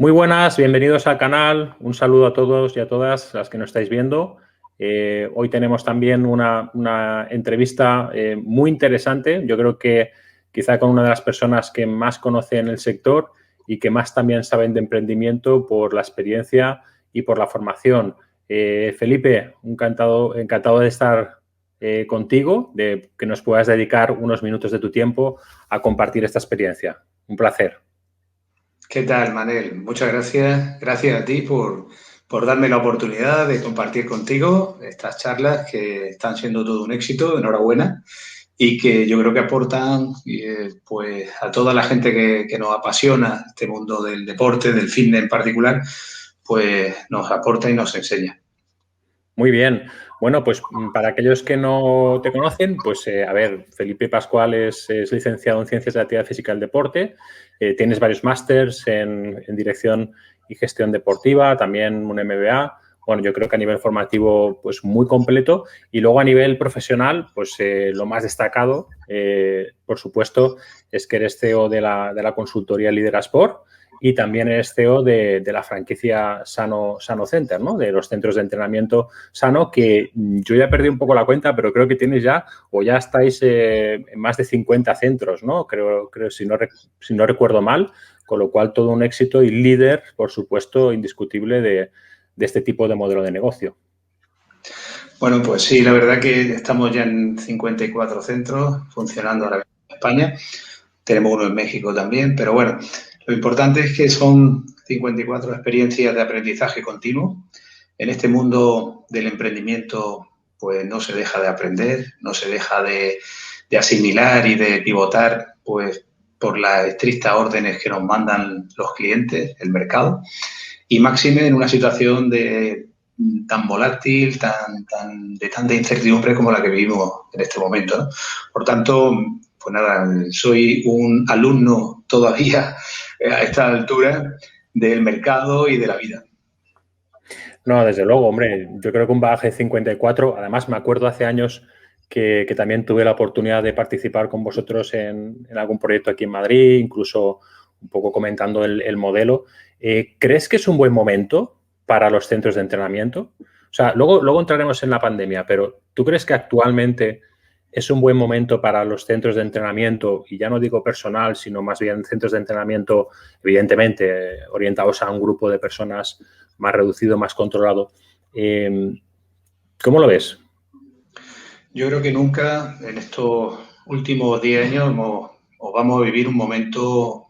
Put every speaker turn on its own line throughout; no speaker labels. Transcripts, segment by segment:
Muy buenas, bienvenidos al canal. Un saludo a todos y a todas las que nos estáis viendo. Hoy tenemos también una entrevista muy interesante. Yo creo que quizá con una de las personas que más conocen el sector y que más también saben de emprendimiento por la experiencia y por la formación. Felipe, encantado de estar contigo, de que nos puedas dedicar unos minutos de tu tiempo a compartir esta experiencia. Un placer.
¿Qué tal, Manel? Muchas gracias. Gracias a ti por darme la oportunidad de compartir contigo estas charlas que están siendo todo un éxito. Enhorabuena. Y que yo creo que aportan pues a toda la gente que nos apasiona este mundo del deporte, del fitness en particular, pues nos aporta y nos enseña.
Muy bien. Bueno, pues para aquellos que no te conocen, pues a ver, Felipe Pascual es licenciado en Ciencias de la Actividad Física del Deporte. Tienes varios másters en Dirección y Gestión Deportiva, también un MBA. Bueno, yo creo que a nivel formativo, pues muy completo. Y luego a nivel profesional, pues lo más destacado, por supuesto, es que eres CEO de la consultoría Liderasport. Y también eres CEO de la franquicia Sano Center, ¿no? De los centros de entrenamiento Sano, que yo ya perdí un poco la cuenta, pero creo que tienes ya, o ya estáis en más de 50 centros, ¿no? Creo si no recuerdo mal, con lo cual todo un éxito y líder, por supuesto, indiscutible de este tipo de modelo de negocio.
Bueno, pues sí, la verdad que estamos ya en 54 centros funcionando ahora mismo en España. Tenemos uno en México también, pero bueno, lo importante es que son 54 experiencias de aprendizaje continuo. En este mundo del emprendimiento, pues no se deja de aprender, no se deja de asimilar y de pivotar, pues por las estrictas órdenes que nos mandan los clientes, el mercado, y máxime en una situación tan volátil, de tanta incertidumbre como la que vivimos en este momento, ¿no? Por tanto, pues nada, soy un alumno todavía a esta altura del mercado y de la vida.
No, desde luego, hombre, yo creo que un bagaje de 54, además me acuerdo hace años que también tuve la oportunidad de participar con vosotros en algún proyecto aquí en Madrid, incluso un poco comentando el modelo. ¿Crees que es un buen momento para los centros de entrenamiento? O sea, luego entraremos en la pandemia, pero ¿tú crees que actualmente es un buen momento para los centros de entrenamiento, y ya no digo personal, sino más bien centros de entrenamiento, evidentemente, orientados a un grupo de personas más reducido, más controlado? ¿Cómo lo ves?
Yo creo que nunca en estos últimos 10 años vamos a vivir un momento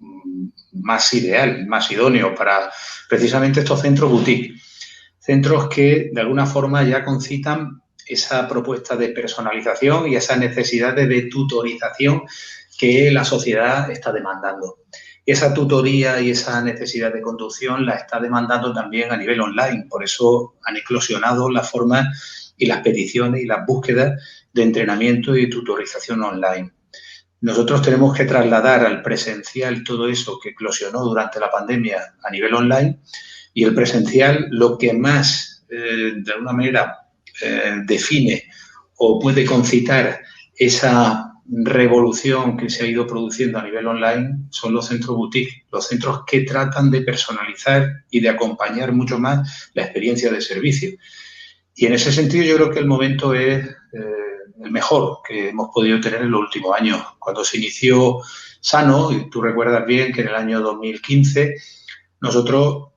más ideal, más idóneo para precisamente estos centros boutique. Centros que de alguna forma ya concitan esa propuesta de personalización y esa necesidad de tutorización que la sociedad está demandando. Esa tutoría y esa necesidad de conducción la está demandando también a nivel online. Por eso han eclosionado las formas y las peticiones y las búsquedas de entrenamiento y tutorización online. Nosotros tenemos que trasladar al presencial todo eso que eclosionó durante la pandemia a nivel online, y el presencial lo que más, de alguna manera, define o puede concitar esa revolución que se ha ido produciendo a nivel online son los centros boutique, los centros que tratan de personalizar y de acompañar mucho más la experiencia de servicio. Y en ese sentido yo creo que el momento es el mejor que hemos podido tener en los últimos años. Cuando se inició Sano, y tú recuerdas bien que en el año 2015 nosotros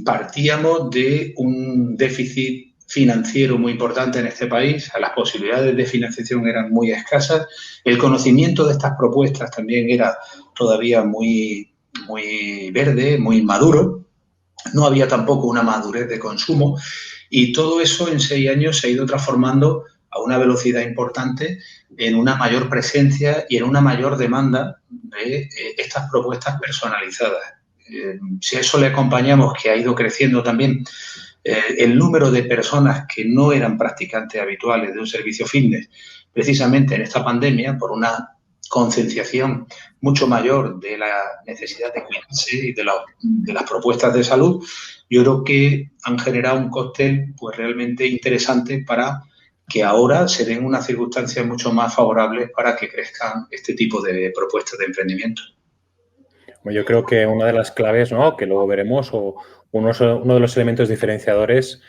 partíamos de un déficit financiero muy importante en este país, las posibilidades de financiación eran muy escasas, el conocimiento de estas propuestas también era todavía muy verde, muy maduro, no había tampoco una madurez de consumo, y todo eso en 6 años se ha ido transformando a una velocidad importante en una mayor presencia y en una mayor demanda de estas propuestas personalizadas. Si a eso le acompañamos que ha ido creciendo también el número de personas que no eran practicantes habituales de un servicio fitness, precisamente en esta pandemia, por una concienciación mucho mayor de la necesidad de cuidarse y de las propuestas de salud, yo creo que han generado un cóctel pues realmente interesante para que ahora se den unas circunstancias mucho más favorables para que crezcan este tipo de propuestas de emprendimiento.
Yo creo que una de las claves, ¿no?, que luego veremos, o uno de los elementos diferenciadores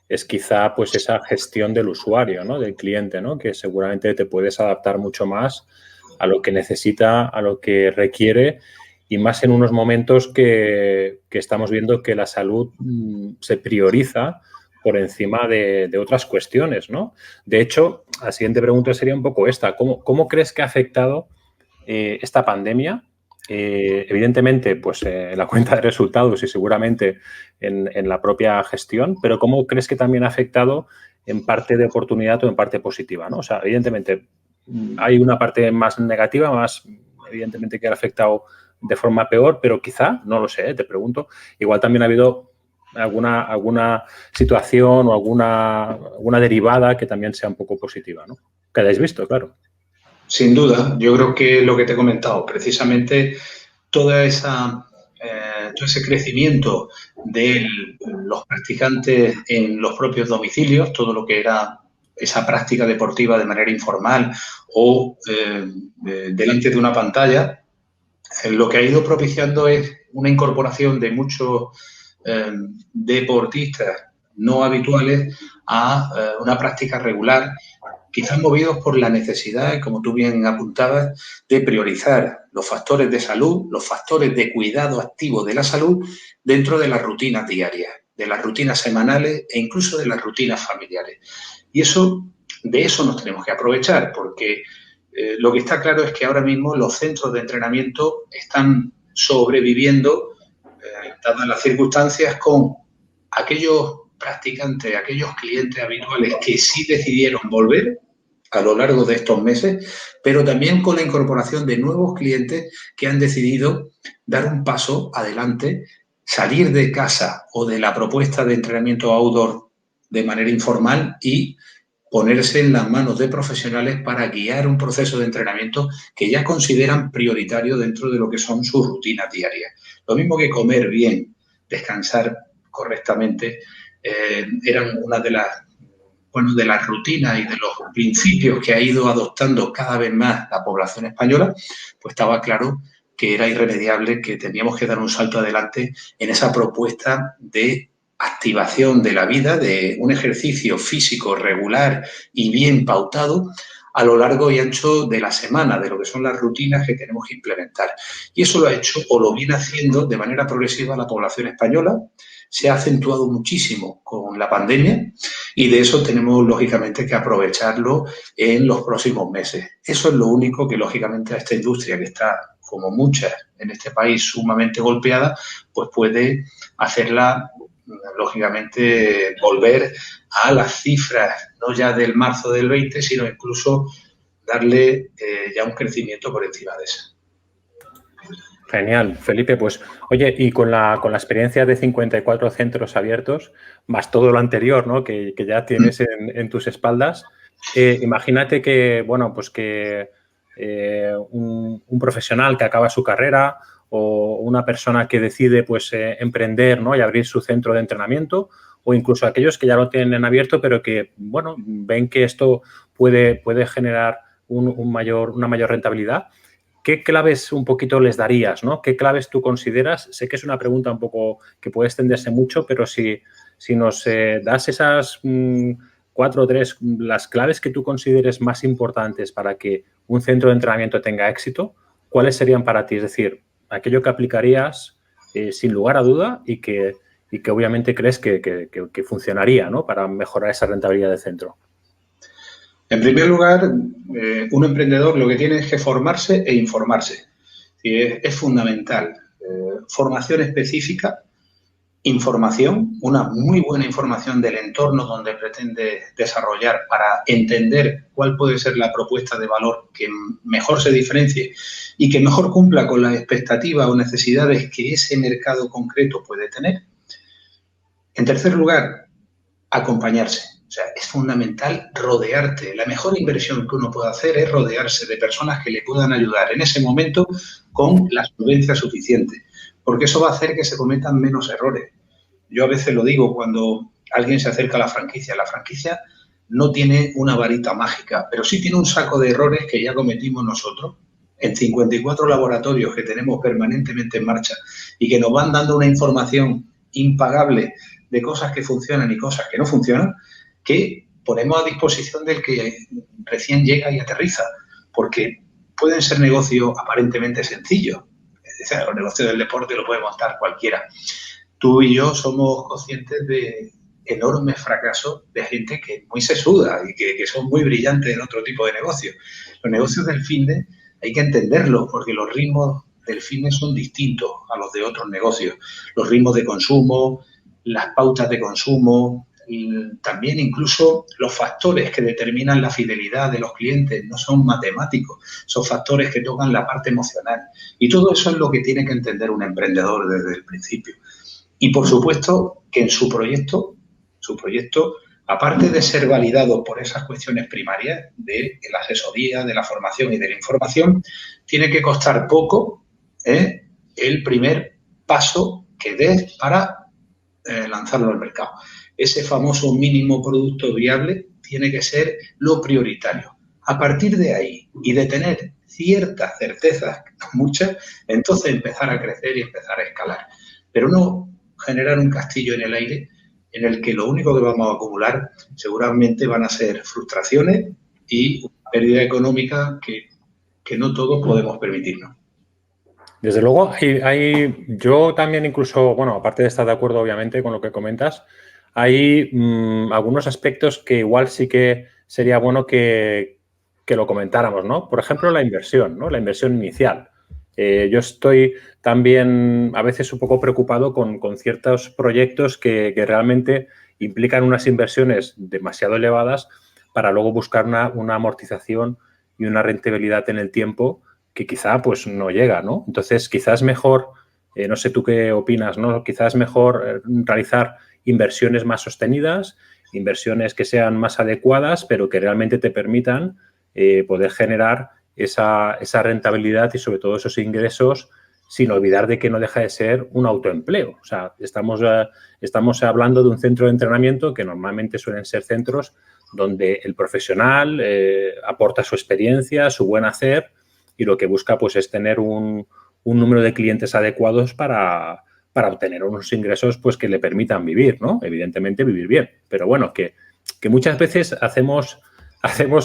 es quizá pues esa gestión del usuario, ¿no?, del cliente, ¿no?, que seguramente te puedes adaptar mucho más a lo que necesita, a lo que requiere, y más en unos momentos que estamos viendo que la salud se prioriza por encima de otras cuestiones, ¿no? De hecho, la siguiente pregunta sería un poco esta. ¿Cómo crees que ha afectado esta pandemia? Evidentemente, pues en la cuenta de resultados y seguramente en la propia gestión, pero ¿cómo crees que también ha afectado en parte de oportunidad o en parte positiva, ¿no? O sea, evidentemente hay una parte más negativa, más evidentemente que ha afectado de forma peor, pero quizá, no lo sé, te pregunto, igual también ha habido alguna situación o alguna derivada que también sea un poco positiva, ¿no? Que hayáis visto, claro.
Sin duda, yo creo que lo que te he comentado, precisamente toda esa, todo ese crecimiento de los practicantes en los propios domicilios, todo lo que era esa práctica deportiva de manera informal o delante de una pantalla, lo que ha ido propiciando es una incorporación de muchos deportistas no habituales a una práctica regular, quizás movidos por la necesidad, como tú bien apuntabas, de priorizar los factores de salud, los factores de cuidado activo de la salud dentro de las rutinas diarias, de las rutinas semanales e incluso de las rutinas familiares. Y de eso nos tenemos que aprovechar, porque lo que está claro es que ahora mismo los centros de entrenamiento están sobreviviendo, dadas las circunstancias, con aquellos practicantes, aquellos clientes habituales que sí decidieron volver a lo largo de estos meses, pero también con la incorporación de nuevos clientes que han decidido dar un paso adelante, salir de casa o de la propuesta de entrenamiento outdoor de manera informal y ponerse en las manos de profesionales para guiar un proceso de entrenamiento que ya consideran prioritario dentro de lo que son sus rutinas diarias. Lo mismo que comer bien, descansar correctamente, eran una de las rutinas y de los principios que ha ido adoptando cada vez más la población española, pues estaba claro que era irremediable, que teníamos que dar un salto adelante en esa propuesta de activación de la vida, de un ejercicio físico regular y bien pautado a lo largo y ancho de la semana, de lo que son las rutinas que tenemos que implementar. Y eso lo ha hecho o lo viene haciendo de manera progresiva la población española. Se ha acentuado muchísimo con la pandemia y de eso tenemos, lógicamente, que aprovecharlo en los próximos meses. Eso es lo único que, lógicamente, a esta industria que está, como muchas en este país, sumamente golpeada, pues puede hacerla, lógicamente, volver a las cifras, no ya del marzo del 20, sino incluso darle ya un crecimiento por encima de eso.
Genial, Felipe. Pues, oye, y con la experiencia de 54 centros abiertos, más todo lo anterior, ¿no?, que ya tienes en tus espaldas, imagínate que, bueno, pues que un profesional que acaba su carrera o una persona que decide, pues, emprender, ¿no?, y abrir su centro de entrenamiento, o incluso aquellos que ya lo tienen abierto, pero que, bueno, ven que esto puede generar una mayor rentabilidad. ¿Qué claves un poquito les darías, ¿no? ¿Qué claves tú consideras? Sé que es una pregunta un poco que puede extenderse mucho, pero si nos das esas 4 o 3, las claves que tú consideres más importantes para que un centro de entrenamiento tenga éxito, ¿cuáles serían para ti? Es decir, aquello que aplicarías sin lugar a duda y que obviamente crees que funcionaría, ¿no?, para mejorar esa rentabilidad del centro.
En primer lugar, un emprendedor lo que tiene es que formarse e informarse. Es fundamental. Formación específica, información, una muy buena información del entorno donde pretende desarrollar para entender cuál puede ser la propuesta de valor que mejor se diferencie y que mejor cumpla con las expectativas o necesidades que ese mercado concreto puede tener. En tercer lugar, acompañarse. O sea, es fundamental rodearte. La mejor inversión que uno puede hacer es rodearse de personas que le puedan ayudar en ese momento con la solvencia suficiente, porque eso va a hacer que se cometan menos errores. Yo a veces lo digo cuando alguien se acerca a la franquicia. La franquicia no tiene una varita mágica, pero sí tiene un saco de errores que ya cometimos nosotros en 54 laboratorios que tenemos permanentemente en marcha y que nos van dando una información impagable de cosas que funcionan y cosas que no funcionan, que ponemos a disposición del que recién llega y aterriza, porque pueden ser negocios aparentemente sencillos. Es decir, los negocios del deporte lo puede montar cualquiera. Tú y yo somos conscientes de enormes fracasos de gente que es muy sesuda y que son muy brillantes en otro tipo de negocios. Los negocios del fitness hay que entenderlos porque los ritmos del fitness son distintos a los de otros negocios. Los ritmos de consumo, las pautas de consumo, también incluso los factores que determinan la fidelidad de los clientes no son matemáticos, son factores que tocan la parte emocional. Y todo eso es lo que tiene que entender un emprendedor desde el principio. Y por supuesto que en su proyecto, aparte de ser validado por esas cuestiones primarias de la asesoría, de la formación y de la información, tiene que costar poco el primer paso que des para lanzarlo al mercado. Ese famoso mínimo producto viable tiene que ser lo prioritario. A partir de ahí y de tener ciertas certezas, muchas, entonces empezar a crecer y empezar a escalar. Pero no generar un castillo en el aire en el que lo único que vamos a acumular seguramente van a ser frustraciones y una pérdida económica que no todos podemos permitirnos.
Desde luego, yo también incluso, bueno, aparte de estar de acuerdo obviamente con lo que comentas, hay algunos aspectos que igual sí que sería bueno que lo comentáramos, ¿no? Por ejemplo, la inversión, ¿no? La inversión inicial. Yo estoy también a veces un poco preocupado con ciertos proyectos que realmente implican unas inversiones demasiado elevadas para luego buscar una amortización y una rentabilidad en el tiempo que quizá pues no llega, ¿no? Entonces, quizás es mejor, no sé tú qué opinas, ¿no? Quizás es mejor realizar inversiones más sostenidas, inversiones que sean más adecuadas, pero que realmente te permitan poder generar esa rentabilidad y sobre todo esos ingresos sin olvidar de que no deja de ser un autoempleo. O sea, estamos hablando de un centro de entrenamiento que normalmente suelen ser centros donde el profesional aporta su experiencia, su buen hacer y lo que busca pues es tener un número de clientes adecuados para obtener unos ingresos pues que le permitan vivir, ¿no? Evidentemente vivir bien. Pero bueno, que muchas veces hacemos,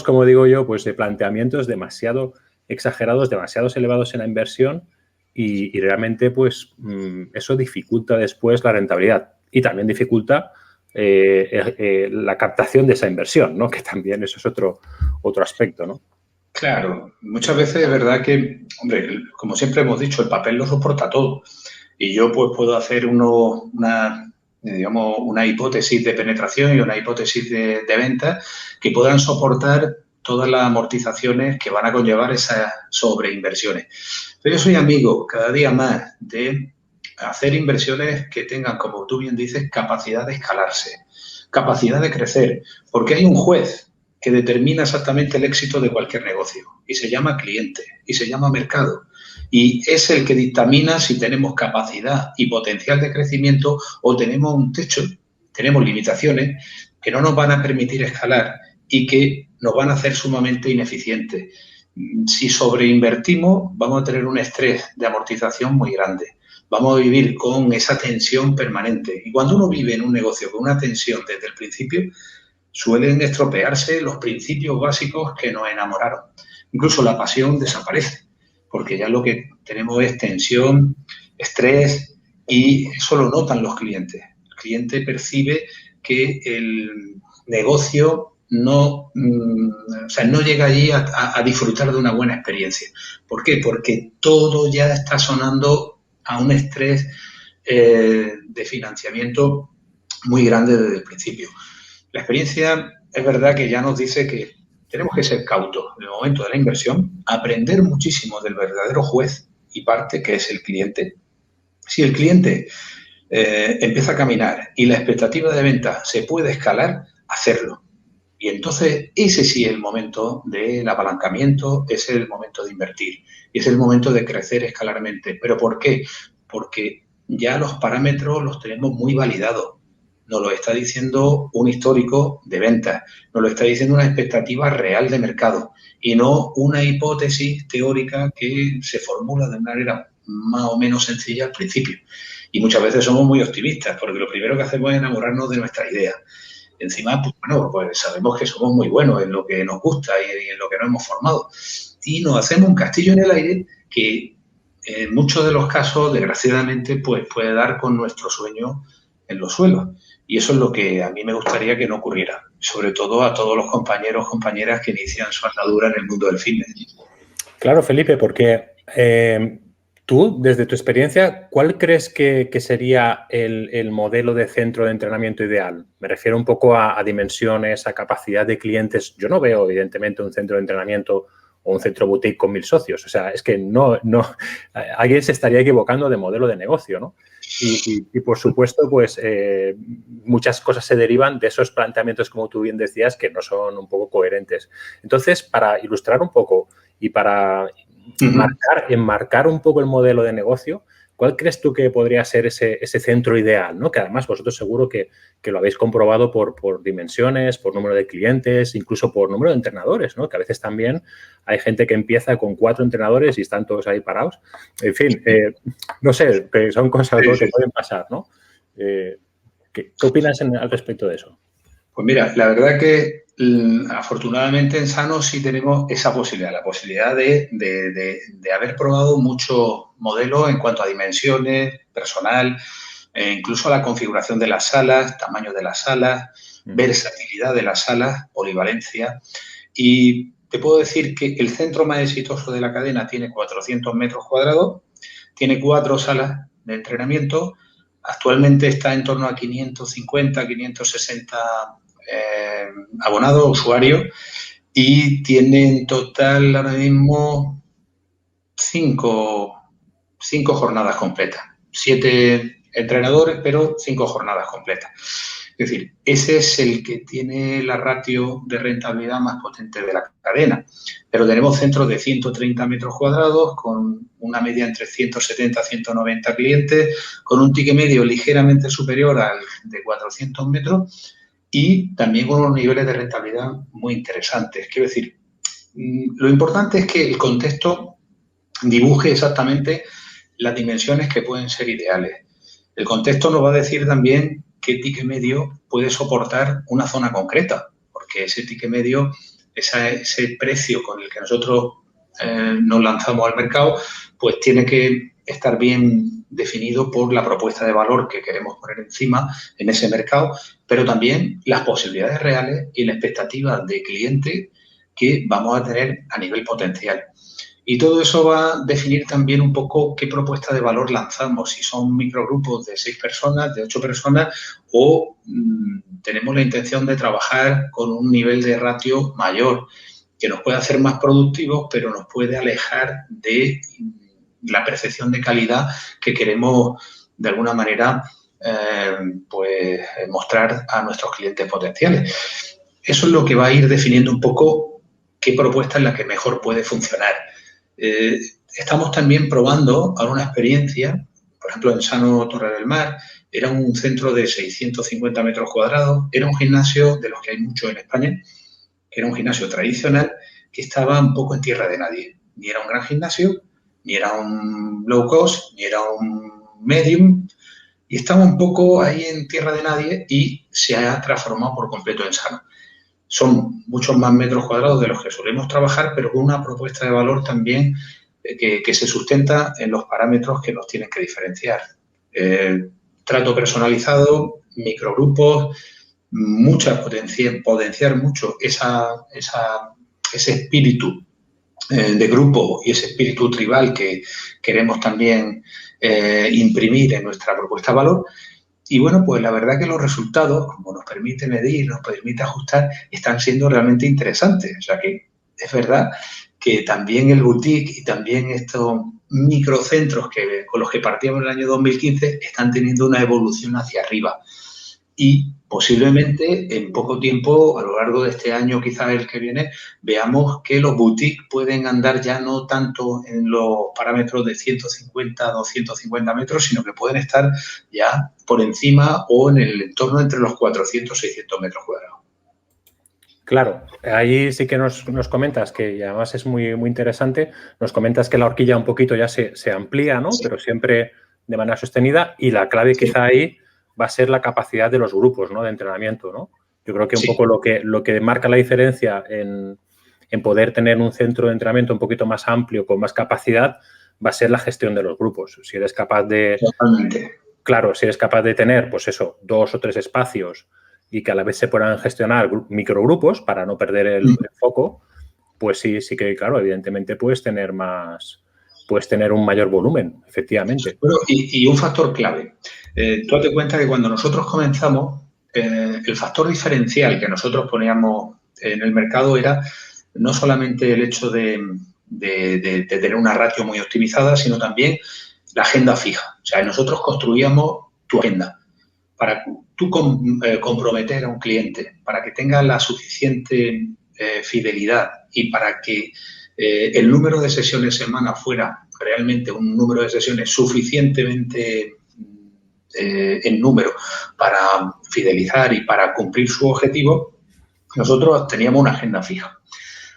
como digo yo, pues de planteamientos demasiado exagerados, demasiado elevados en la inversión y realmente pues eso dificulta después la rentabilidad y también dificulta la captación de esa inversión, ¿no? Que también eso es otro aspecto, ¿no?
Claro, muchas veces es verdad que, hombre, como siempre hemos dicho, el papel lo soporta todo. Y yo pues puedo hacer una hipótesis de penetración y una hipótesis de venta que puedan soportar todas las amortizaciones que van a conllevar esas sobreinversiones. Pero yo soy amigo cada día más de hacer inversiones que tengan, como tú bien dices, capacidad de escalarse, capacidad de crecer, porque hay un juez que determina exactamente el éxito de cualquier negocio y se llama cliente y se llama mercado. Y es el que dictamina si tenemos capacidad y potencial de crecimiento o tenemos un techo, tenemos limitaciones que no nos van a permitir escalar y que nos van a hacer sumamente ineficientes. Si sobreinvertimos, vamos a tener un estrés de amortización muy grande. Vamos a vivir con esa tensión permanente. Y cuando uno vive en un negocio con una tensión desde el principio, suelen estropearse los principios básicos que nos enamoraron. Incluso la pasión desaparece, porque ya lo que tenemos es tensión, estrés, y eso lo notan los clientes. El cliente percibe que el negocio no llega allí a disfrutar de una buena experiencia. ¿Por qué? Porque todo ya está sonando a un estrés de financiamiento muy grande desde el principio. La experiencia es verdad que ya nos dice que tenemos que ser cautos en el momento de la inversión, aprender muchísimo del verdadero juez y parte que es el cliente. Si el cliente empieza a caminar y la expectativa de venta se puede escalar, hacerlo. Y entonces ese sí es el momento del apalancamiento, ese es el momento de invertir y es el momento de crecer escalarmente. ¿Pero por qué? Porque ya los parámetros los tenemos muy validados. nos lo está diciendo un histórico de ventas, nos lo está diciendo una expectativa real de mercado y no una hipótesis teórica que se formula de manera más o menos sencilla al principio. Y muchas veces somos muy optimistas, porque lo primero que hacemos es enamorarnos de nuestra idea. Encima, pues, bueno, pues sabemos que somos muy buenos en lo que nos gusta y en lo que nos hemos formado. Y nos hacemos un castillo en el aire que en muchos de los casos, desgraciadamente, pues puede dar con nuestro sueño en los suelos. Y eso es lo que a mí me gustaría que no ocurriera, sobre todo a todos los compañeros, compañeras que inician su andadura en el mundo del fitness.
Claro, Felipe, porque tú, desde tu experiencia, ¿cuál crees que sería el modelo de centro de entrenamiento ideal? Me refiero un poco a dimensiones, a capacidad de clientes. Yo no veo, evidentemente, un centro de entrenamiento o un centro boutique con 1000 socios. O sea, es que no, alguien se estaría equivocando de modelo de negocio, ¿no? Y por supuesto, pues muchas cosas se derivan de esos planteamientos, como tú bien decías, que no son un poco coherentes. Entonces, para ilustrar un poco y para enmarcar un poco el modelo de negocio, ¿cuál crees tú que podría ser ese centro ideal, ¿no? Que además vosotros seguro que lo habéis comprobado por dimensiones, por número de clientes, incluso por número de entrenadores, ¿no? Que a veces también hay gente que empieza con 4 entrenadores y están todos ahí parados. En fin, no sé, que son cosas que pueden pasar, ¿no? ¿Qué opinas al respecto de eso?
Pues mira, la verdad que afortunadamente en Sano sí tenemos esa posibilidad, la posibilidad de haber probado muchos modelos en cuanto a dimensiones, personal, incluso la configuración de las salas, tamaño de las salas, versatilidad de las salas, polivalencia. Y te puedo decir que el centro más exitoso de la cadena tiene 400 metros cuadrados, tiene 4 salas de entrenamiento, actualmente está en torno a 550, 560 abonados, usuarios, y tiene en total ahora mismo 5 jornadas completas. 7 entrenadores, pero 5 jornadas completas. Es decir, ese es el que tiene la ratio de rentabilidad más potente de la cadena. Pero tenemos centros de 130 metros cuadrados con una media entre 170 y 190 clientes, con un ticket medio ligeramente superior al de 400 metros y también con unos niveles de rentabilidad muy interesantes. Quiero decir, lo importante es que el contexto dibuje exactamente las dimensiones que pueden ser ideales. El contexto nos va a decir también qué ticket medio puede soportar una zona concreta, porque ese ticket medio, ese precio con el que nosotros nos lanzamos al mercado, pues tiene que estar bien definido por la propuesta de valor que queremos poner encima en ese mercado, pero también las posibilidades reales y la expectativa de cliente que vamos a tener a nivel potencial. Y todo eso va a definir también un poco qué propuesta de valor lanzamos, si son microgrupos de 6 personas, de 8 personas o tenemos la intención de trabajar con un nivel de ratio mayor que nos puede hacer más productivos, pero nos puede alejar de la percepción de calidad que queremos de alguna manera pues mostrar a nuestros clientes potenciales. Eso es lo que va a ir definiendo un poco qué propuesta es la que mejor puede funcionar. Estamos también probando ahora una experiencia, por ejemplo, en Sano Torre del Mar, era un centro de 650 metros cuadrados, era un gimnasio de los que hay muchos en España, que era un gimnasio tradicional que estaba un poco en tierra de nadie. Ni era un gran gimnasio, ni era un low cost, ni era un medium, y estaba un poco ahí en tierra de nadie y se ha transformado por completo en Sano. Son muchos más metros cuadrados de los que solemos trabajar, pero con una propuesta de valor también que se sustenta en los parámetros que nos tienen que diferenciar. Trato personalizado, microgrupos, potenciar mucho ese espíritu de grupo y ese espíritu tribal que queremos también imprimir en nuestra propuesta de valor. Y bueno, pues la verdad que los resultados, como nos permite medir, nos permite ajustar, están siendo realmente interesantes. O sea que es verdad que también el boutique y también estos microcentros con los que partíamos en el año 2015 están teniendo una evolución hacia arriba. Y posiblemente en poco tiempo, a lo largo de este año, quizás el que viene, veamos que los boutiques pueden andar ya no tanto en los parámetros de 150, 250 metros, sino que pueden estar ya por encima o en el entorno entre los 400, 600 metros cuadrados.
Claro, ahí sí que nos comentas que, y además es muy, muy interesante, nos comentas que la horquilla un poquito ya se amplía, ¿no? Sí. Pero siempre de manera sostenida, y la clave quizá ahí va a ser la capacidad de los grupos, ¿no? De entrenamiento, ¿no? Yo creo que un poco lo que marca la diferencia en poder tener un centro de entrenamiento un poquito más amplio, con más capacidad, va a ser la gestión de los grupos. Si eres capaz de...
Totalmente.
Claro, si eres capaz de tener, pues eso, 2 o 3 espacios y que a la vez se puedan gestionar microgrupos para no perder el foco, pues sí que, claro, evidentemente puedes tener un mayor volumen, efectivamente.
Bueno, y un factor clave. Tú date cuenta que cuando nosotros comenzamos, el factor diferencial que nosotros poníamos en el mercado era no solamente el hecho de tener una ratio muy optimizada, sino también la agenda fija. O sea, nosotros construíamos tu agenda. Para tú comprometer a un cliente, para que tenga la suficiente fidelidad y para que el número de sesiones semana fuera realmente un número de sesiones suficientemente en número para fidelizar y para cumplir su objetivo, nosotros teníamos una agenda fija.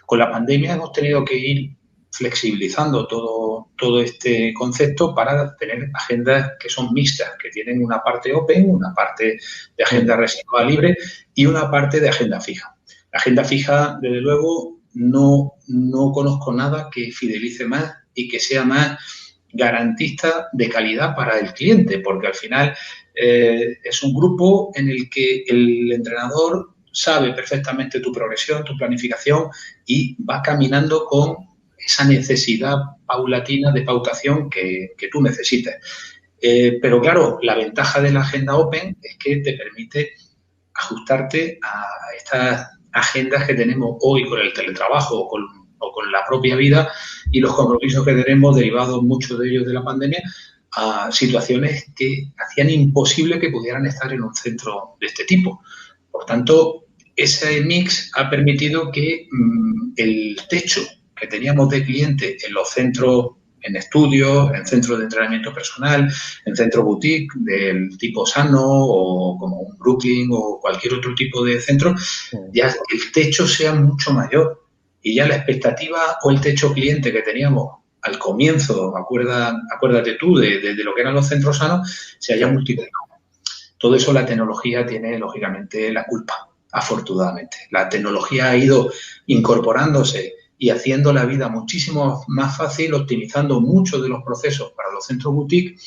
Con la pandemia hemos tenido que ir flexibilizando todo este concepto para tener agendas que son mixtas, que tienen una parte open, una parte de agenda residual libre y una parte de agenda fija. La agenda fija, desde luego, no conozco nada que fidelice más y que sea más garantista de calidad para el cliente, porque al final es un grupo en el que el entrenador sabe perfectamente tu progresión, tu planificación y va caminando con esa necesidad paulatina de pautación que tú necesites. Pero claro, la ventaja de la agenda Open es que te permite ajustarte a estas agendas que tenemos hoy con el teletrabajo o con la propia vida y los compromisos que tenemos derivados, muchos de ellos, de la pandemia, a situaciones que hacían imposible que pudieran estar en un centro de este tipo. Por tanto, ese mix ha permitido que el techo que teníamos de clientes en los centros, en estudios, en centros de entrenamiento personal, en centros boutique del tipo Sano o como un Brooklyn o cualquier otro tipo de centro, ya el techo sea mucho mayor y ya la expectativa o el techo cliente que teníamos al comienzo, acuérdate tú, de lo que eran los centros sanos, se haya multiplicado. Todo eso la tecnología tiene, lógicamente, la culpa, afortunadamente. La tecnología ha ido incorporándose y haciendo la vida muchísimo más fácil, optimizando muchos de los procesos para los centros boutique.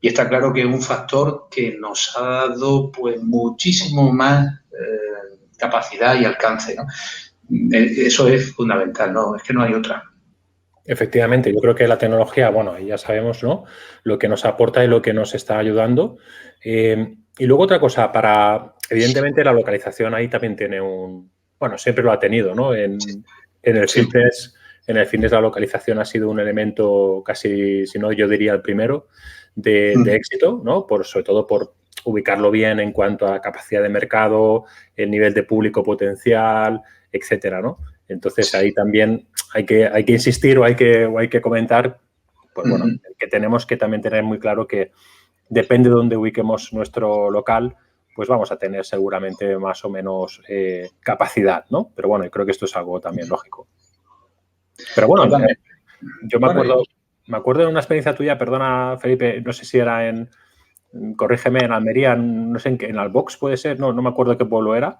Y está claro que es un factor que nos ha dado pues muchísimo más capacidad y alcance, ¿no? Eso es fundamental, ¿no? Es que no hay otra.
Efectivamente, yo creo que la tecnología, bueno, ya sabemos, ¿no?, lo que nos aporta y lo que nos está ayudando. Y luego otra cosa, evidentemente la localización ahí también tiene bueno, siempre lo ha tenido, ¿no? En el fitness la localización ha sido un elemento casi, si no, yo diría el primero de éxito, ¿no? Sobre todo por ubicarlo bien en cuanto a capacidad de mercado, el nivel de público potencial, etcétera, ¿no? Entonces, ahí también hay que insistir o hay que comentar, pues bueno, que tenemos que también tener muy claro que depende de dónde ubiquemos nuestro local, pues vamos a tener seguramente más o menos capacidad, ¿no? Pero bueno, yo creo que esto es algo también lógico. Pero bueno, yo me acuerdo de una experiencia tuya, perdona, Felipe, no sé si era corrígeme, en Almería, no sé en Albox puede ser, no me acuerdo qué pueblo era,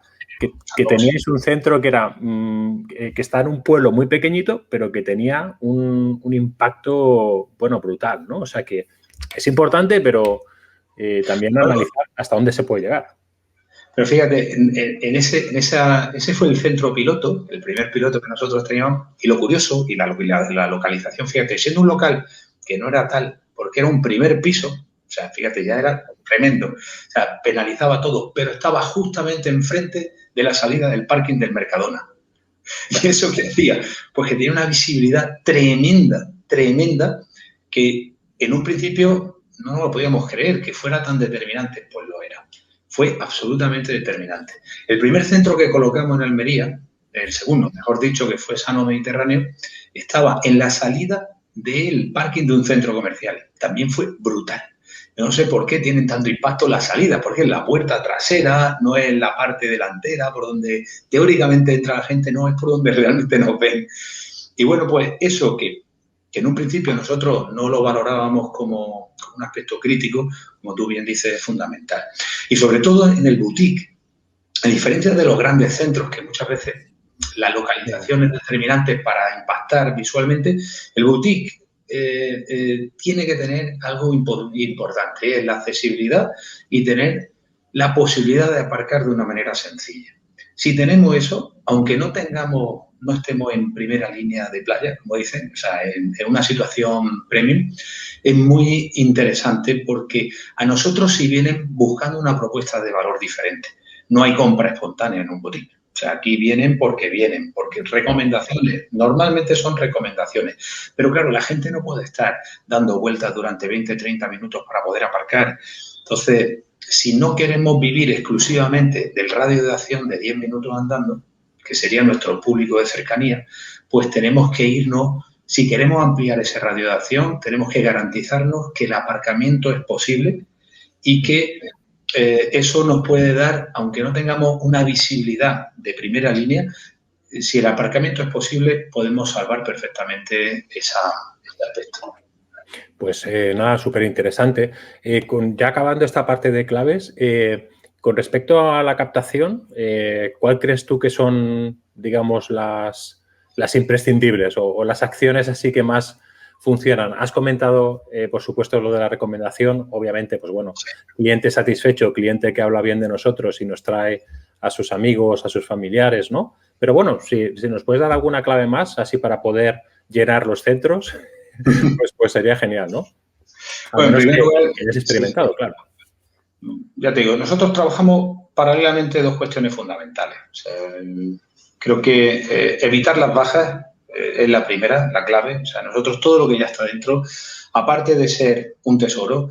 que teníais un centro que era que está en un pueblo muy pequeñito, pero que tenía un impacto, bueno, brutal, ¿no? O sea que es importante, pero también analizar hasta dónde se puede llegar.
Pero fíjate, ese fue el centro piloto, el primer piloto que nosotros teníamos, y lo curioso, y la localización, fíjate, siendo un local que no era tal, porque era un primer piso, o sea, fíjate, ya era tremendo, o sea, penalizaba todo, pero estaba justamente enfrente de la salida del parking del Mercadona. ¿Y eso qué hacía? Pues que tenía una visibilidad tremenda, que en un principio no lo podíamos creer que fuera tan determinante, pues lo era. fue absolutamente determinante. El primer centro que colocamos en Almería, el segundo, mejor dicho, que fue Sano Mediterráneo, estaba en la salida del parking de un centro comercial. También fue brutal. Yo no sé por qué tienen tanto impacto la salida, porque es la puerta trasera, no es la parte delantera, por donde teóricamente entra la gente, no es por donde realmente nos ven. Y bueno, pues eso que en un principio nosotros no lo valorábamos como un aspecto crítico, como tú bien dices, es fundamental. Y sobre todo en el boutique, a diferencia de los grandes centros, que muchas veces la localización es determinante para impactar visualmente, el boutique tiene que tener algo importante, es la accesibilidad y tener la posibilidad de aparcar de una manera sencilla. Si tenemos eso, aunque no estemos en primera línea de playa, como dicen, o sea, en una situación premium, es muy interesante porque a nosotros sí vienen buscando una propuesta de valor diferente. No hay compra espontánea en un boutique. O sea, aquí vienen, porque recomendaciones, normalmente son recomendaciones. Pero claro, la gente no puede estar dando vueltas durante 20, 30 minutos para poder aparcar. Entonces, si no queremos vivir exclusivamente del radio de acción de 10 minutos andando, que sería nuestro público de cercanía, pues tenemos que irnos, si queremos ampliar ese radio de acción, tenemos que garantizarnos que el aparcamiento es posible y que eso nos puede dar, aunque no tengamos una visibilidad de primera línea, si el aparcamiento es posible, podemos salvar perfectamente ese aspecto.
Pues nada, súper interesante. Ya acabando esta parte de claves, con respecto a la captación, ¿cuál crees tú que son, digamos, las imprescindibles o las acciones así que más funcionan? Has comentado, por supuesto, lo de la recomendación. Obviamente, pues bueno, cliente satisfecho, cliente que habla bien de nosotros y nos trae a sus amigos, a sus familiares, ¿no? Pero bueno, si nos puedes dar alguna clave más, así para poder llenar los centros, pues sería genial, ¿no?
Bueno, en primer lugar,
que hayas experimentado, sí. Claro.
Ya te digo, nosotros trabajamos paralelamente dos cuestiones fundamentales. O sea, creo que evitar las bajas es la primera, la clave. O sea, nosotros todo lo que ya está dentro, aparte de ser un tesoro,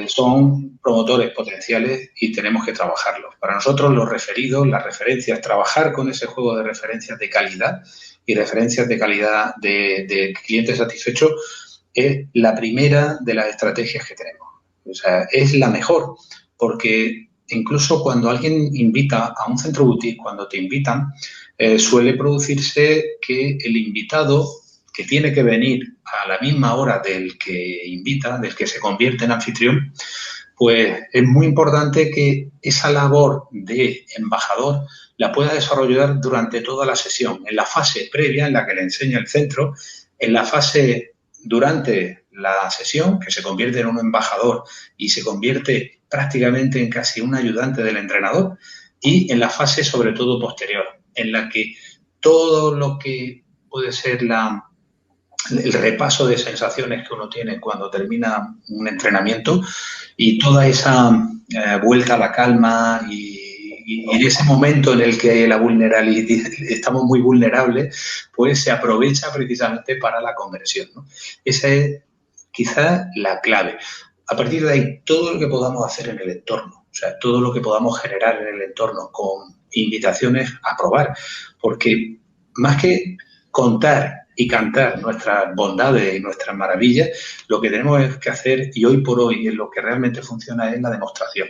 son promotores potenciales y tenemos que trabajarlos. Para nosotros los referidos, las referencias, trabajar con ese juego de referencias de calidad y referencias de calidad de clientes satisfechos es la primera de las estrategias que tenemos. O sea, es la mejor, porque incluso cuando alguien invita a un centro boutique, cuando te invitan, suele producirse que el invitado que tiene que venir a la misma hora del que invita, del que se convierte en anfitrión, pues es muy importante que esa labor de embajador la pueda desarrollar durante toda la sesión, en la fase previa en la que le enseña el centro, en la fase durante la sesión, que se convierte en un embajador y se convierte prácticamente en casi un ayudante del entrenador, y en la fase sobre todo posterior, en la que todo lo que puede ser el repaso de sensaciones que uno tiene cuando termina un entrenamiento y toda esa vuelta a la calma y ese momento en el que la vulnerabilidad, estamos muy vulnerables, pues se aprovecha precisamente para la conversión, ¿no? Esa es quizás la clave. A partir de ahí, todo lo que podamos hacer en el entorno, o sea, todo lo que podamos generar en el entorno con invitaciones a probar, porque más que contar y cantar nuestras bondades y nuestras maravillas, lo que tenemos que hacer, y hoy por hoy en lo que realmente funciona, es la demostración.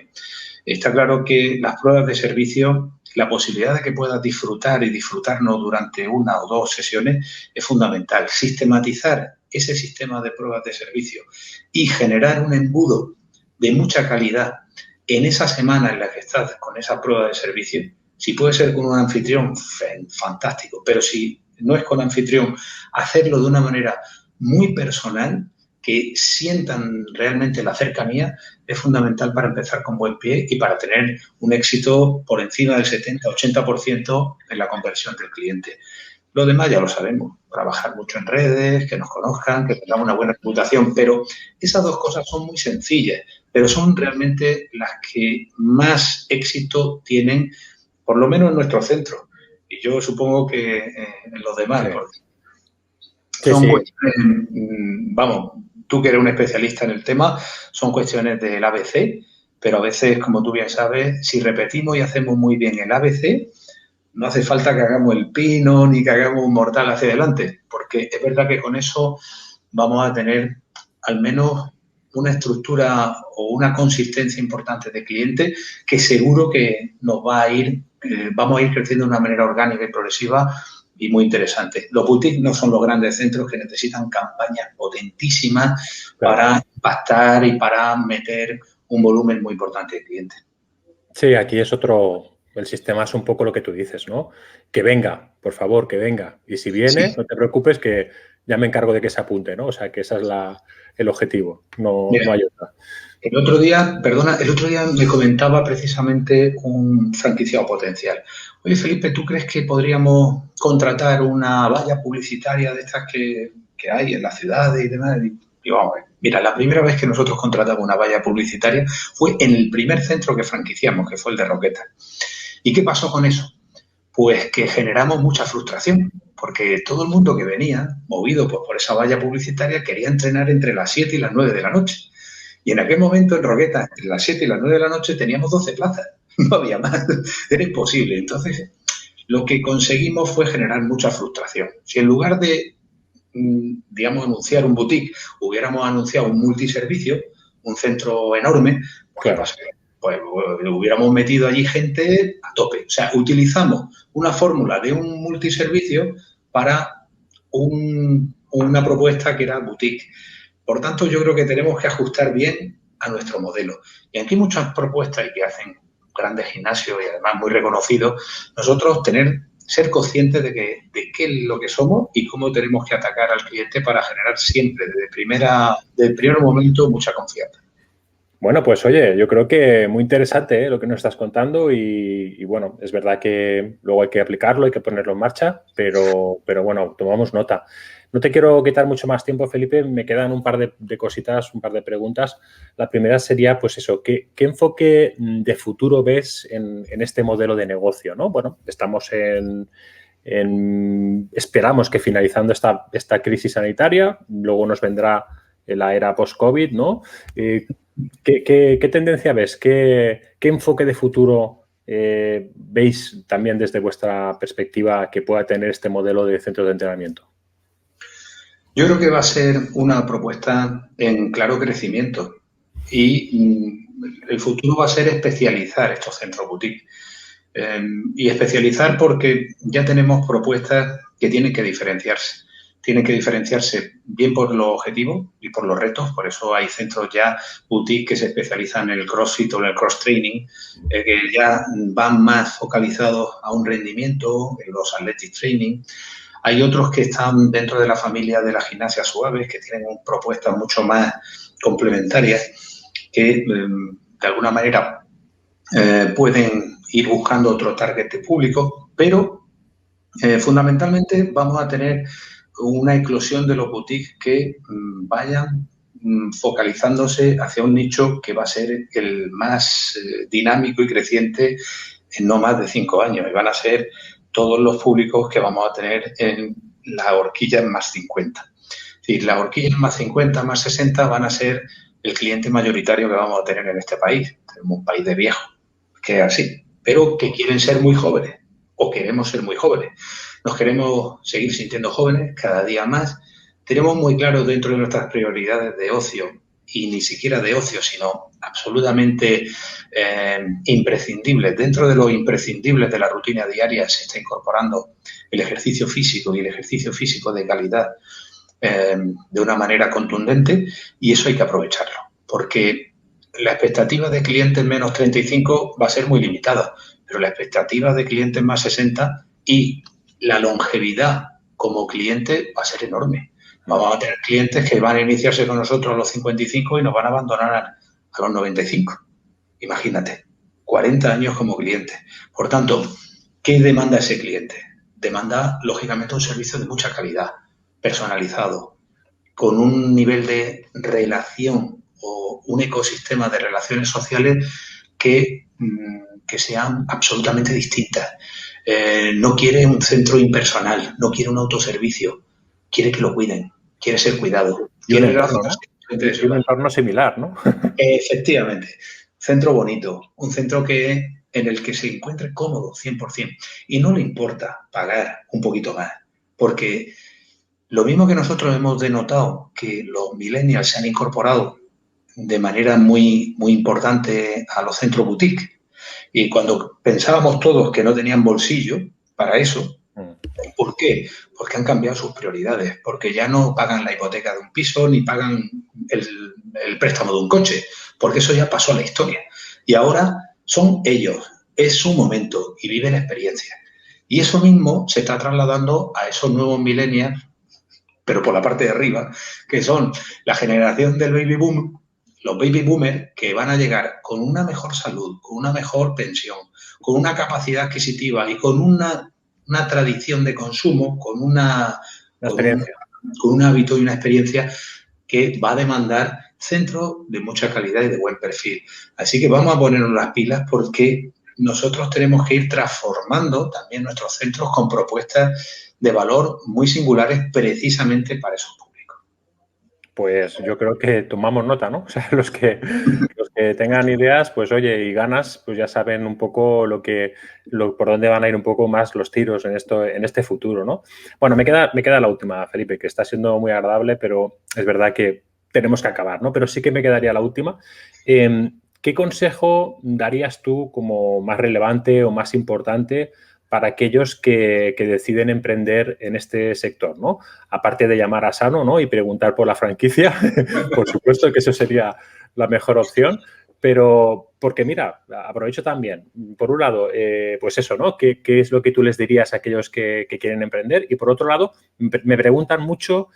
Está claro que las pruebas de servicio, la posibilidad de que puedas disfrutar y disfrutarnos durante una o dos sesiones es fundamental. Sistematizar ese sistema de pruebas de servicio y generar un embudo de mucha calidad en esa semana en la que estás con esa prueba de servicio, si puede ser con un anfitrión, fantástico, pero si no es con anfitrión, hacerlo de una manera muy personal, que sientan realmente la cercanía, es fundamental para empezar con buen pie y para tener un éxito por encima del 70-80% en la conversión del cliente. Lo demás ya lo sabemos, trabajar mucho en redes, que nos conozcan, que tengamos una buena reputación, pero esas dos cosas son muy sencillas, pero son realmente las que más éxito tienen, por lo menos en nuestro centro. Y yo supongo que en los demás, porque son cuestiones, vamos, tú que eres un especialista en el tema, son cuestiones del ABC, pero a veces, como tú bien sabes, si repetimos y hacemos muy bien el ABC, no hace falta que hagamos el pino ni que hagamos un mortal hacia adelante, porque es verdad que con eso vamos a tener al menos una estructura o una consistencia importante de cliente que seguro que nos va a ir, vamos a ir creciendo de una manera orgánica y progresiva y muy interesante. Los boutiques no son los grandes centros que necesitan campañas potentísimas para impactar y para meter un volumen muy importante de clientes.
Sí, aquí es otro, el sistema es un poco lo que tú dices, ¿no? Que venga, por favor, que venga. Y si viene, sí, no te preocupes que ya me encargo de que se apunte, ¿no? O sea, que ese es el objetivo, no hay otra.
El otro día me comentaba precisamente un franquiciado potencial. Oye, Felipe, ¿tú crees que podríamos contratar una valla publicitaria de estas que hay en las ciudades y demás? Y vamos a ver. Mira, la primera vez que nosotros contratamos una valla publicitaria fue en el primer centro que franquiciamos, que fue el de Roqueta. ¿Y qué pasó con eso? Pues que generamos mucha frustración, porque todo el mundo que venía, movido por esa valla publicitaria, quería entrenar entre las 7 y las 9 de la noche. Y en aquel momento en Roqueta, entre las 7 y las 9 de la noche, teníamos 12 plazas. No había más. Era imposible. Entonces, lo que conseguimos fue generar mucha frustración. Si en lugar de, digamos, anunciar un boutique, hubiéramos anunciado un multiservicio, un centro enorme, ¿qué pasa? Pues hubiéramos metido allí gente a tope. O sea, utilizamos una fórmula de un multiservicio para una propuesta que era boutique. Por tanto, yo creo que tenemos que ajustar bien a nuestro modelo. Y aquí hay muchas propuestas que hacen grandes gimnasios y además muy reconocidos. Nosotros ser conscientes de qué es lo que somos y cómo tenemos que atacar al cliente para generar siempre, desde el primer momento, mucha confianza.
Bueno, pues oye, yo creo que muy interesante lo que nos estás contando y bueno, es verdad que luego hay que aplicarlo, hay que ponerlo en marcha, pero bueno, tomamos nota. No te quiero quitar mucho más tiempo, Felipe, me quedan un par de cositas, un par de preguntas. La primera sería, pues eso, ¿qué enfoque de futuro ves en este modelo de negocio, ¿no? Bueno, estamos esperamos que finalizando esta crisis sanitaria, luego nos vendrá la era post-COVID, ¿no? ¿Qué tendencia ves? ¿Qué enfoque de futuro veis también desde vuestra perspectiva que pueda tener este modelo de centro de entrenamiento?
Yo creo que va a ser una propuesta en claro crecimiento y el futuro va a ser especializar estos centros boutique. Y especializar porque ya tenemos propuestas que tienen que diferenciarse. Tienen que diferenciarse bien por los objetivos y por los retos. Por eso hay centros ya boutique que se especializan en el CrossFit o en el cross-training, que ya van más focalizados a un rendimiento, en los athletic training. Hay otros que están dentro de la familia de las gimnasias suaves, que tienen propuestas mucho más complementarias, que de alguna manera pueden ir buscando otro target de público, pero fundamentalmente vamos a tener una eclosión de los boutiques que vayan focalizándose hacia un nicho que va a ser el más dinámico y creciente en no más de 5 años. Y van a ser todos los públicos que vamos a tener en la horquilla en más 50. Es decir, las horquillas más 50, más 60 van a ser el cliente mayoritario que vamos a tener en este país. Tenemos un país de viejos, que es así, pero que quieren ser muy jóvenes o queremos ser muy jóvenes. Nos queremos seguir sintiendo jóvenes cada día más. Tenemos muy claro dentro de nuestras prioridades de ocio, y ni siquiera de ocio, sino absolutamente imprescindibles. Dentro de los imprescindibles de la rutina diaria se está incorporando el ejercicio físico y el ejercicio físico de calidad de una manera contundente, y eso hay que aprovecharlo, porque la expectativa de clientes menos 35 va a ser muy limitada, pero la expectativa de clientes más 60 y la longevidad como cliente va a ser enorme. Vamos a tener clientes que van a iniciarse con nosotros a los 55 y nos van a abandonar a los 95. Imagínate, 40 años como cliente. Por tanto, ¿qué demanda ese cliente? Demanda, lógicamente, un servicio de mucha calidad, personalizado, con un nivel de relación o un ecosistema de relaciones sociales que sean absolutamente distintas. No quiere un centro impersonal, no quiere un autoservicio, quiere que lo cuiden, quiere ser cuidado.
Y un entorno, ¿no? Un entorno similar, ¿no?
Efectivamente. centro bonito, un centro en el que se encuentre cómodo 100% y no le importa pagar un poquito más, porque lo mismo que nosotros hemos denotado que los millennials se han incorporado de manera muy, muy importante a los centros boutique, y cuando pensábamos todos que no tenían bolsillo para eso, ¿por qué? Porque han cambiado sus prioridades, porque ya no pagan la hipoteca de un piso ni pagan el préstamo de un coche, porque eso ya pasó a la historia. Y ahora son ellos, es su momento y viven experiencias. Y eso mismo se está trasladando a esos nuevos millennials, pero por la parte de arriba, que son la generación del baby boom, los baby boomers que van a llegar con una mejor salud, con una mejor pensión, con una capacidad adquisitiva y con una tradición de consumo, con un hábito y una experiencia que va a demandar centros de mucha calidad y de buen perfil. Así que vamos a ponernos las pilas porque nosotros tenemos que ir transformando también nuestros centros con propuestas de valor muy singulares precisamente para esos públicos.
Pues yo creo que tomamos nota, ¿no? O sea, los que tengan ideas, pues oye, y ganas, pues ya saben un poco por dónde van a ir un poco más los tiros en este futuro, ¿no? Bueno, me queda la última, Felipe, que está siendo muy agradable, pero es verdad que tenemos que acabar, ¿no? Pero sí que me quedaría la última. ¿Qué consejo darías tú como más relevante o más importante para aquellos que deciden emprender en este sector, ¿no? Aparte de llamar a Sano, ¿no? Y preguntar por la franquicia, por supuesto que eso sería la mejor opción, pero porque mira, aprovecho también, por un lado, pues eso, ¿no? ¿Qué es lo que tú les dirías a aquellos que quieren emprender? Y por otro lado, me preguntan mucho,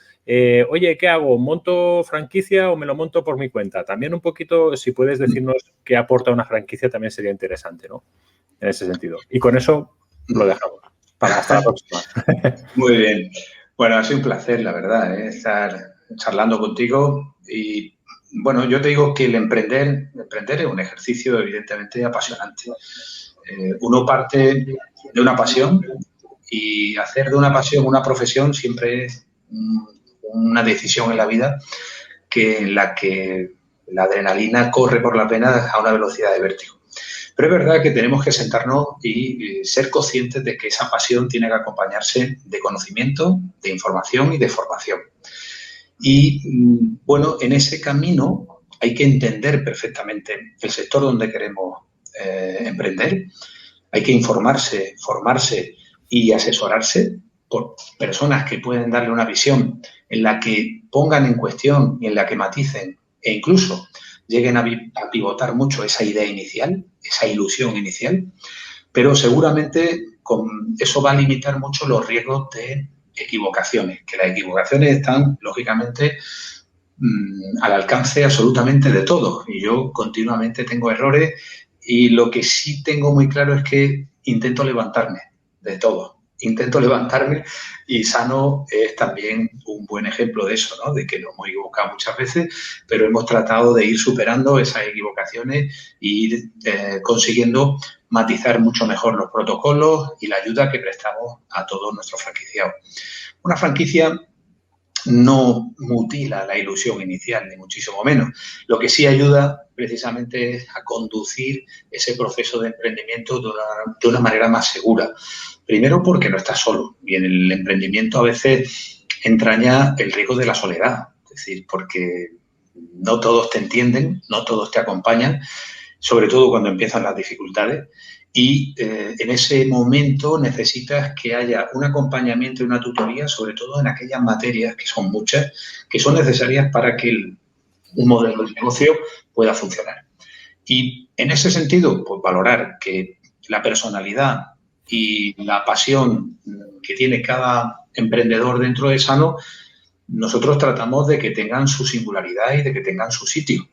oye, ¿qué hago? ¿Monto franquicia o me lo monto por mi cuenta? También un poquito, si puedes decirnos qué aporta una franquicia, también sería interesante, ¿no? En ese sentido. Y con eso lo dejamos. Hasta la próxima.
Muy bien. Bueno, ha sido un placer, la verdad, estar charlando contigo. Y bueno, yo te digo que el emprender es un ejercicio evidentemente apasionante. Uno parte de una pasión y hacer de una pasión una profesión siempre es una decisión en la vida en la que la adrenalina corre por las venas a una velocidad de vértigo. Pero es verdad que tenemos que sentarnos y ser conscientes de que esa pasión tiene que acompañarse de conocimiento, de información y de formación. Y, bueno, en ese camino hay que entender perfectamente el sector donde queremos emprender. Hay que informarse, formarse y asesorarse por personas que pueden darle una visión en la que pongan en cuestión y en la que maticen e incluso lleguen a pivotar mucho esa idea inicial, esa ilusión inicial, pero seguramente eso va a limitar mucho los riesgos de equivocaciones, que las equivocaciones están, lógicamente, al alcance absolutamente de todos. Y yo continuamente tengo errores y lo que sí tengo muy claro es que intento levantarme de todo. Intento levantarme y Sano es también un buen ejemplo de eso, ¿no? De que nos hemos equivocado muchas veces, pero hemos tratado de ir superando esas equivocaciones e ir consiguiendo matizar mucho mejor los protocolos y la ayuda que prestamos a todos nuestros franquiciados. Una franquicia no mutila la ilusión inicial, ni muchísimo menos. Lo que sí ayuda precisamente es a conducir ese proceso de emprendimiento de una manera más segura. Primero porque no estás solo y en el emprendimiento a veces entraña el riesgo de la soledad, es decir, porque no todos te entienden, no todos te acompañan, sobre todo cuando empiezan las dificultades. Y en ese momento necesitas que haya un acompañamiento y una tutoría, sobre todo en aquellas materias, que son muchas, que son necesarias para que un modelo de negocio pueda funcionar. Y en ese sentido, pues valorar que la personalidad y la pasión que tiene cada emprendedor dentro de Sano, nosotros tratamos de que tengan su singularidad y de que tengan su sitio.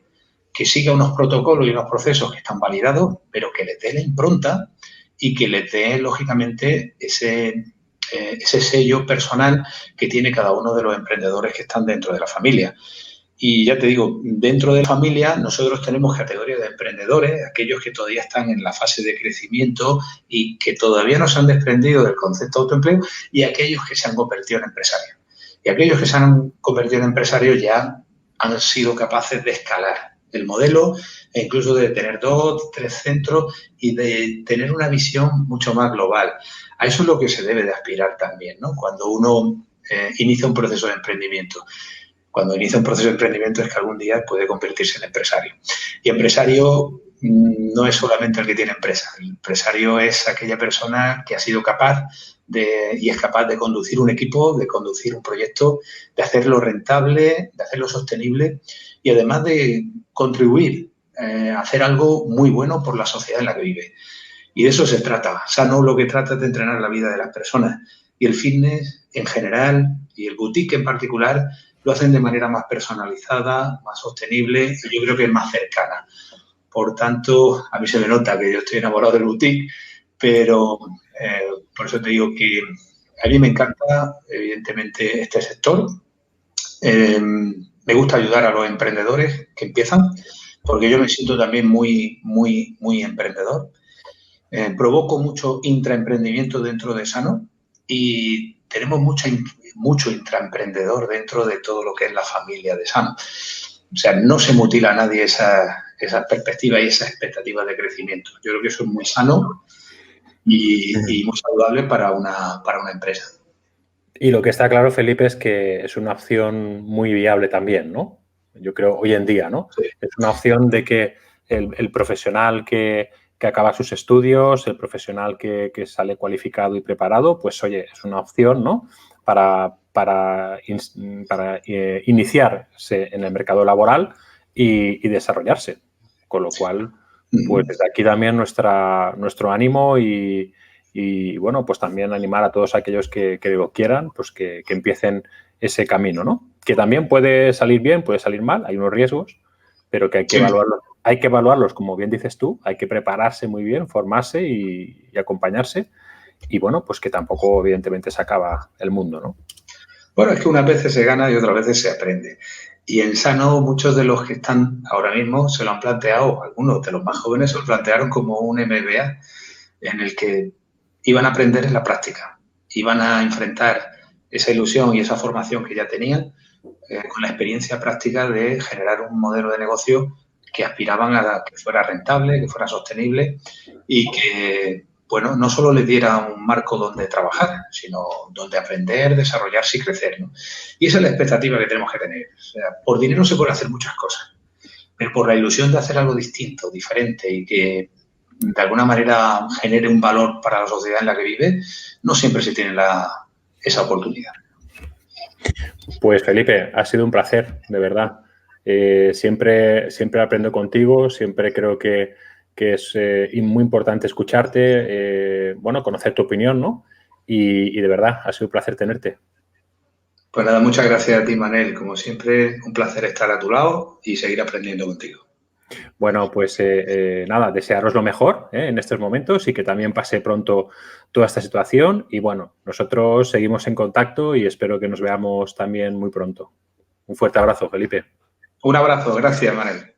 Que siga unos protocolos y unos procesos que están validados, pero que les dé la impronta y que les dé, lógicamente, ese sello personal que tiene cada uno de los emprendedores que están dentro de la familia. Y ya te digo, dentro de la familia nosotros tenemos categorías de emprendedores, aquellos que todavía están en la fase de crecimiento y que todavía no se han desprendido del concepto de autoempleo, y aquellos que se han convertido en empresarios. Y aquellos que se han convertido en empresarios ya han sido capaces de escalar del modelo e incluso de tener 2, 3 centros y de tener una visión mucho más global. A eso es lo que se debe de aspirar también, ¿no? Cuando uno inicia un proceso de emprendimiento. Cuando inicia un proceso de emprendimiento es que algún día puede convertirse en empresario. Y empresario no es solamente el que tiene empresa. El empresario es aquella persona que ha sido capaz y es capaz de conducir un equipo, de conducir un proyecto, de hacerlo rentable, de hacerlo sostenible y además de contribuir a hacer algo muy bueno por la sociedad en la que vive. Y de eso se trata. Sano lo que trata es de entrenar la vida de las personas. Y el fitness en general y el boutique en particular lo hacen de manera más personalizada, más sostenible y yo creo que es más cercana. Por tanto, a mí se me nota que yo estoy enamorado del boutique, pero por eso te digo que a mí me encanta, evidentemente, este sector. Me gusta ayudar a los emprendedores que empiezan, porque yo me siento también muy, muy, muy emprendedor. Provoco mucho intraemprendimiento dentro de Sano y tenemos mucho intraemprendedor dentro de todo lo que es la familia de Sano. O sea, no se mutila a nadie esa perspectiva y esa expectativa de crecimiento. Yo creo que eso es muy sano y muy saludable para una empresa.
Y lo que está claro, Felipe, es que es una opción muy viable también, ¿no? Yo creo hoy en día, ¿no?
Sí.
Es una opción de que el profesional que acaba sus estudios, el profesional que sale cualificado y preparado, pues oye, es una opción, ¿no? Para iniciarse en el mercado laboral y desarrollarse. Con lo cual, pues desde aquí también nuestro ánimo y bueno, pues también animar a todos aquellos que lo quieran, pues que empiecen ese camino, ¿no? Que también puede salir bien, puede salir mal, hay unos riesgos, pero que hay que evaluarlos, como bien dices tú, hay que prepararse muy bien, formarse y acompañarse. Y bueno, pues que tampoco, evidentemente, se acaba el mundo, ¿no?
Bueno, es que unas veces se gana y otras veces se aprende. Y en Sano, muchos de los que están ahora mismo se lo han planteado, algunos de los más jóvenes se lo plantearon como un MBA en el que iban a aprender en la práctica, iban a enfrentar esa ilusión y esa formación que ya tenían con la experiencia práctica de generar un modelo de negocio que aspiraban a que fuera rentable, que fuera sostenible y que, bueno, no solo les diera un marco donde trabajar, sino donde aprender, desarrollarse y crecer, ¿no? Y esa es la expectativa que tenemos que tener. O sea, por dinero se pueden hacer muchas cosas, pero por la ilusión de hacer algo distinto, diferente y que de alguna manera genere un valor para la sociedad en la que vive, no siempre se tiene esa oportunidad.
Pues Felipe, ha sido un placer, de verdad. Siempre aprendo contigo, siempre creo que es muy importante escucharte, bueno, conocer tu opinión, ¿no? Y de verdad, ha sido un placer tenerte.
Pues nada, muchas gracias a ti, Manel. Como siempre, un placer estar a tu lado y seguir aprendiendo contigo.
Bueno, pues nada, desearos lo mejor en estos momentos y que también pase pronto toda esta situación. Y bueno, nosotros seguimos en contacto y espero que nos veamos también muy pronto. Un fuerte abrazo, Felipe.
Un abrazo, gracias, Manel.